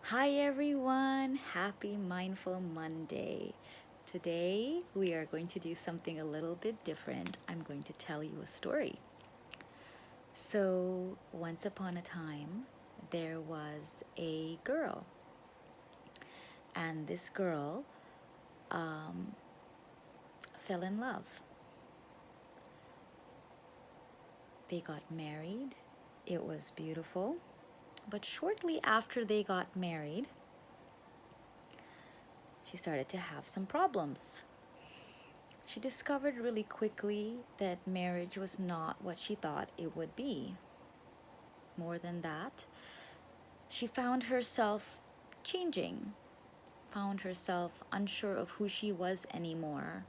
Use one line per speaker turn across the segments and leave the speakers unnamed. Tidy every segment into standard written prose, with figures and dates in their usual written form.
Hi everyone, happy Mindful Monday. Today we are going to do something a little bit different. I'm going to tell you a story. So, once upon a time, there was a girl, and this girl um, fell in love. They got married, it was beautiful, but shortly after they got married, she started to have some problems. She discovered really quickly that marriage was not what she thought it would be. More than that, she found herself changing, found herself unsure of who she was anymore,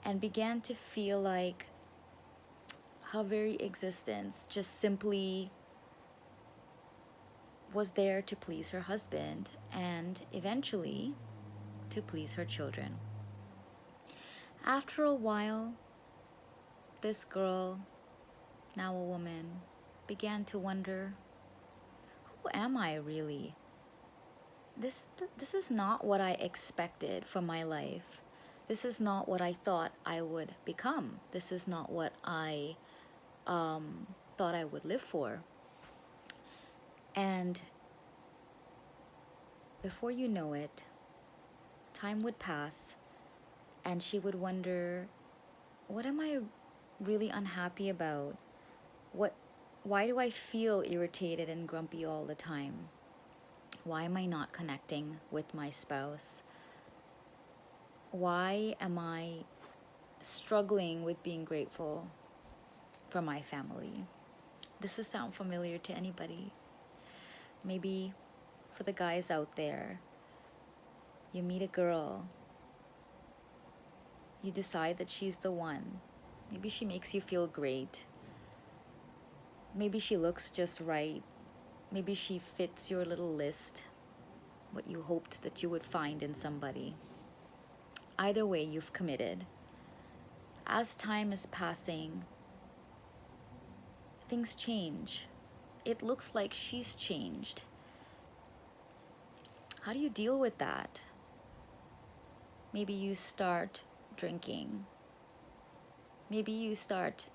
and began to feel like her very existence just simply was there to please her husband and eventually to please her children. After a while, this girl, now a woman, began to wonder, who am I really? This is not what I expected from my life. This is not what I thought I would become. This is not what I thought I would live for. And before you know it, time would pass and she would wonder, what am I really unhappy about? What why do I feel irritated and grumpy all the time? Why am I not connecting with my spouse? Why am I struggling with being grateful for my family? Does this sound familiar to anybody? Maybe for the guys out there, you meet a girl, you decide that she's the one. Maybe she makes you feel great. Maybe she looks just right. Maybe she fits your little list, what you hoped that you would find in somebody. Either way, you've committed. As time is passing, things change. It looks like she's changed. How do you deal with that? Maybe you start drinking. Maybe you start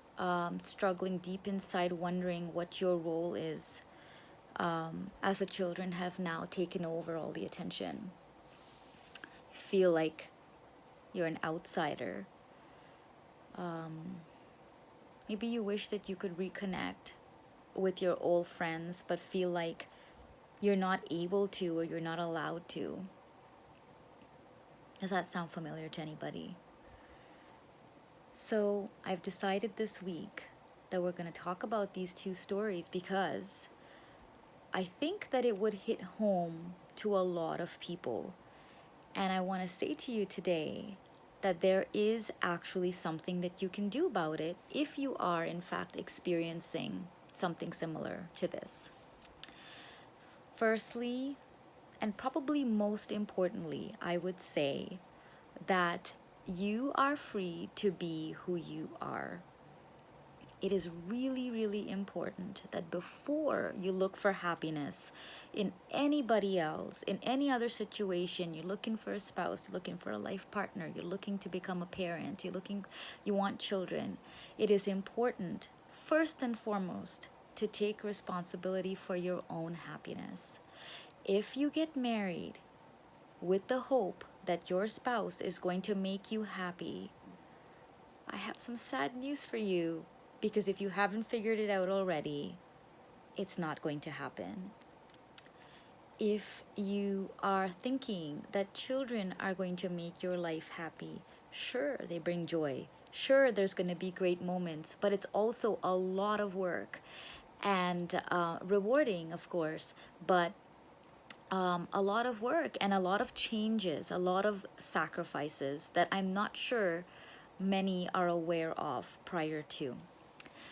struggling deep inside, wondering what your role is, as the children have now taken over all the attention. You feel like you're an outsider. Maybe you wish that you could reconnect with your old friends, but feel like you're not able to or you're not allowed to. Does that sound familiar to anybody? So I've decided this week that we're going to talk about these two stories because I think that it would hit home to a lot of people. And I want to say to you today that there is actually something that you can do about it if you are, in fact, experiencing something similar to this. Firstly, and probably most importantly, I would say that you are free to be who you are. It is really, really important that before you look for happiness in anybody else, in any other situation, you're looking for a spouse, you're looking for a life partner, you're looking to become a parent, you want children, it is important, first and foremost, to take responsibility for your own happiness. If you get married with the hope that your spouse is going to make you happy, I have some sad news for you, because if you haven't figured it out already, it's not going to happen. If you are thinking that children are going to make your life happy, sure, they bring joy. Sure, there's going to be great moments, but it's also a lot of work and rewarding, of course, but a lot of work and a lot of changes, a lot of sacrifices that I'm not sure many are aware of prior to.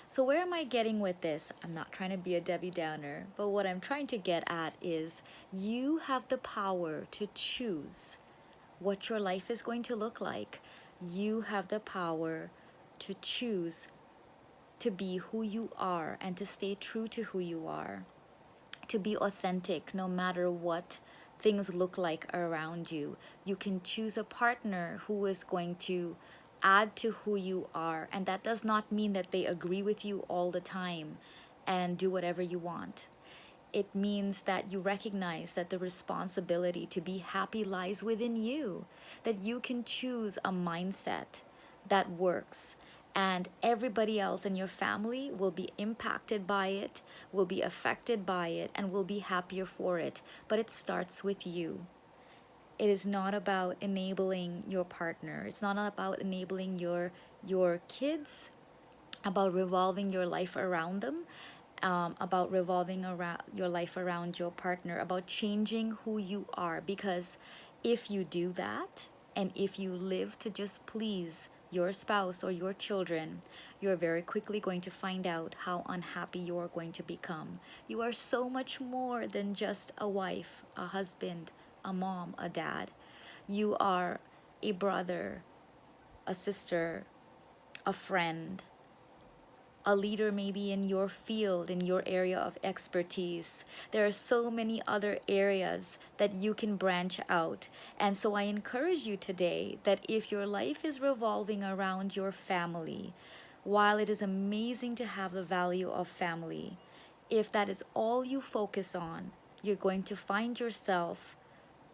So, where am I getting with this? I'm not trying to be a Debbie Downer, but what I'm trying to get at is you have the power to choose what your life is going to look like. You have the power to choose to be who you are and to stay true to who you are. to be authentic no matter what things look like around you. You can choose a partner who is going to add to who you are, and that does not mean that they agree with you all the time and do whatever you want. It means that you recognize that the responsibility to be happy lies within you, that you can choose a mindset that works, and everybody else in your family will be impacted by it, will be affected by it, and will be happier for it. But it starts with you. It is not about enabling your partner. It's not about enabling your kids, about revolving your life around them, about revolving around your life around your partner, about changing who you are. Because if you do that, and if you live to just please your spouse or your children, you're very quickly going to find out how unhappy you're going to become. You are so much more than just a wife, a husband, a mom, a dad. You are a brother, a sister, a friend, a leader maybe in your field, in your area of expertise. There are so many other areas that you can branch out. And so I encourage you today that if your life is revolving around your family, while it is amazing to have the value of family, if that is all you focus on, you're going to find yourself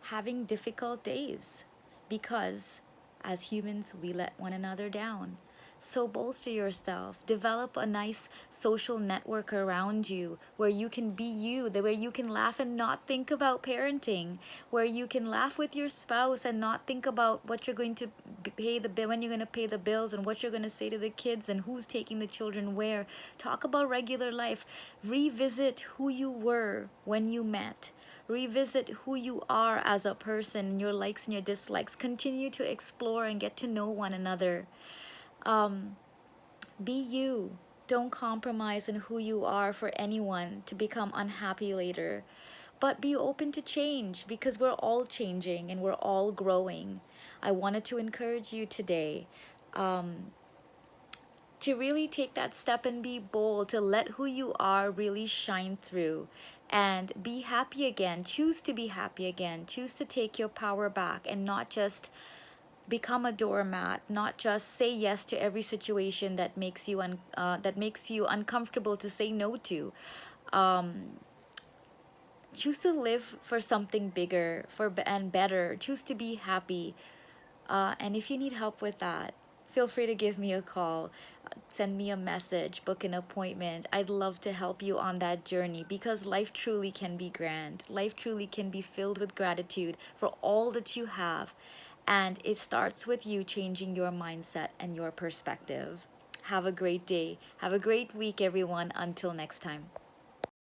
having difficult days, because as humans, we let one another down. So bolster yourself, develop a nice social network around you where you can be you, where you can laugh and not think about parenting, where you can laugh with your spouse and not think about what you're going to pay the bill, when you're going to pay the bills, and what you're going to say to the kids, and who's taking the children where. Talk about regular life. Revisit who you were when you met. Revisit who you are as a person, your likes and your dislikes. Continue to explore and get to know one another. Be you. Don't compromise in who you are for anyone to become unhappy later. But be open to change, because we're all changing and we're all growing. I wanted to encourage you today to really take that step and be bold, to let who you are really shine through and be happy again. Choose to be happy again. Choose to take your power back and not just become a doormat, not just say yes to every situation that makes you uncomfortable to say no to. Choose to live for something bigger, and better. Choose to be happy. And if you need help with that, feel free to give me a call, send me a message, book an appointment. I'd love to help you on that journey, because life truly can be grand. Life truly can be filled with gratitude for all that you have. And it starts with you changing your mindset and your perspective. Have a great day. Have a great week, everyone. Until next time.